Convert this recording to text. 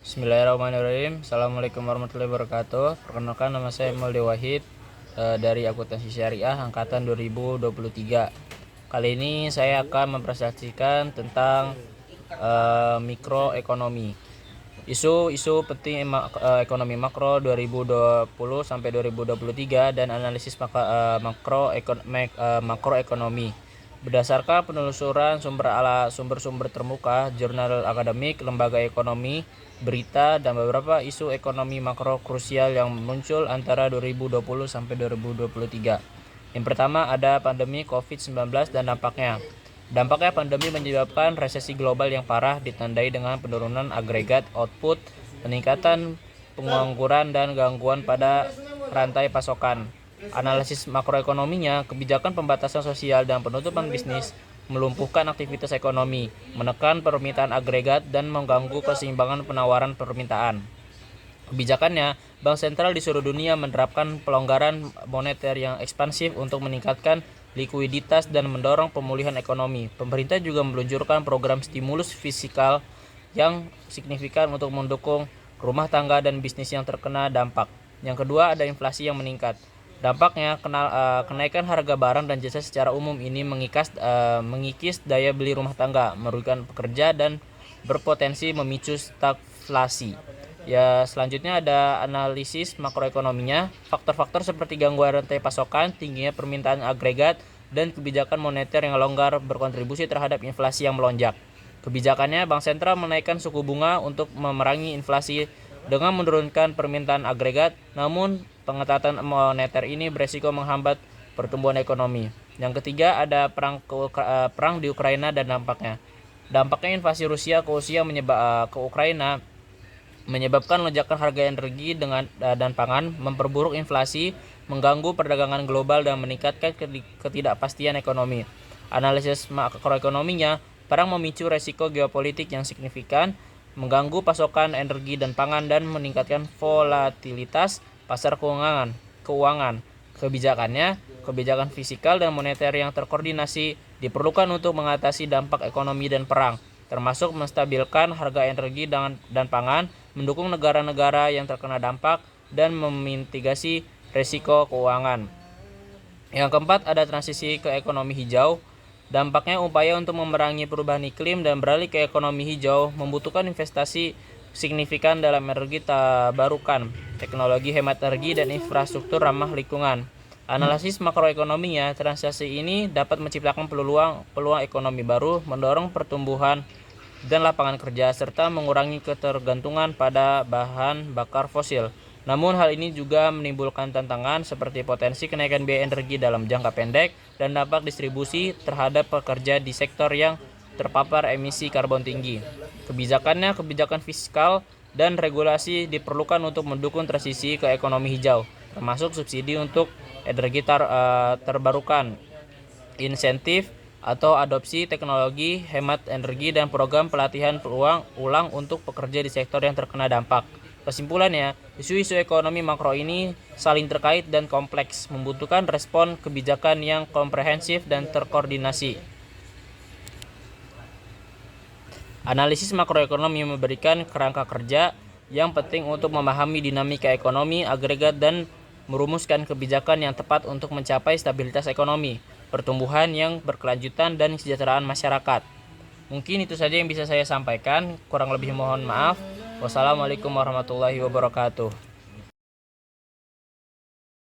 Bismillahirrahmanirrahim. Assalamualaikum warahmatullahi wabarakatuh. Perkenalkan, nama saya Molde Wahid dari Akuntansi Syariah angkatan 2023. Kali ini saya akan mempresentasikan tentang mikroekonomi. Isu penting ekonomi makro 2020 sampai 2023 dan analisis makroekonomi. Berdasarkan penelusuran sumber-sumber terbuka, jurnal akademik, lembaga ekonomi, berita, dan beberapa isu ekonomi makro krusial yang muncul antara 2020 sampai 2023. Yang pertama ada pandemi COVID-19 dan dampaknya. Dampaknya, pandemi menyebabkan resesi global yang parah ditandai dengan penurunan agregat output, peningkatan pengangguran, dan gangguan pada rantai pasokan. Analisis makroekonominya, kebijakan pembatasan sosial dan penutupan bisnis melumpuhkan aktivitas ekonomi, menekan permintaan agregat, dan mengganggu keseimbangan penawaran permintaan. Kebijakannya, Bank Sentral di seluruh dunia menerapkan pelonggaran moneter yang ekspansif untuk meningkatkan likuiditas dan mendorong pemulihan ekonomi. Pemerintah juga meluncurkan program stimulus fiskal yang signifikan untuk mendukung rumah tangga dan bisnis yang terkena dampak. Yang kedua, ada inflasi yang meningkat. Dampaknya, kenaikan harga barang dan jasa secara umum ini mengikis daya beli rumah tangga, merugikan pekerja, dan berpotensi memicu stagflasi. Ya, selanjutnya ada analisis makroekonominya. Faktor-faktor seperti gangguan rantai pasokan, tingginya permintaan agregat, dan kebijakan moneter yang longgar berkontribusi terhadap inflasi yang melonjak. Kebijakannya, Bank Sentral menaikkan suku bunga untuk memerangi inflasi dengan menurunkan permintaan agregat, namun pengetatan moneter ini beresiko menghambat pertumbuhan ekonomi. Yang ketiga ada perang di Ukraina dan dampaknya. Dampaknya, invasi Rusia ke Ukraina menyebabkan lonjakan harga energi dan pangan, memperburuk inflasi, mengganggu perdagangan global, dan meningkatkan ketidakpastian ekonomi. Analisis makroekonominya, perang memicu resiko geopolitik yang signifikan, mengganggu pasokan energi dan pangan, dan meningkatkan volatilitas pasar keuangan. Kebijakan fiskal dan moneter yang terkoordinasi diperlukan untuk mengatasi dampak ekonomi dan perang, termasuk menstabilkan harga energi dan pangan, mendukung negara-negara yang terkena dampak, dan memitigasi risiko keuangan. Yang keempat ada transisi ke ekonomi hijau. Dampaknya, upaya untuk memerangi perubahan iklim dan beralih ke ekonomi hijau membutuhkan investasi signifikan dalam energi terbarukan, teknologi hemat energi, dan infrastruktur ramah lingkungan. Analisis makroekonominya, transisi ini dapat menciptakan peluang ekonomi baru, mendorong pertumbuhan dan lapangan kerja, serta mengurangi ketergantungan pada bahan bakar fosil. Namun hal ini juga menimbulkan tantangan seperti potensi kenaikan biaya energi dalam jangka pendek dan dampak distribusi terhadap pekerja di sektor yang terpapar emisi karbon tinggi. Kebijakan fiskal dan regulasi diperlukan untuk mendukung transisi ke ekonomi hijau, termasuk subsidi untuk energi terbarukan, insentif atau adopsi teknologi hemat energi, dan program pelatihan ulang untuk pekerja di sektor yang terkena dampak. Kesimpulannya, isu-isu ekonomi makro ini saling terkait dan kompleks, membutuhkan respon kebijakan yang komprehensif dan terkoordinasi. Analisis makroekonomi memberikan kerangka kerja yang penting untuk memahami dinamika ekonomi agregat dan merumuskan kebijakan yang tepat untuk mencapai stabilitas ekonomi, pertumbuhan yang berkelanjutan, dan kesejahteraan masyarakat. Mungkin itu saja yang bisa saya sampaikan, kurang lebih mohon maaf. Wassalamualaikum warahmatullahi wabarakatuh.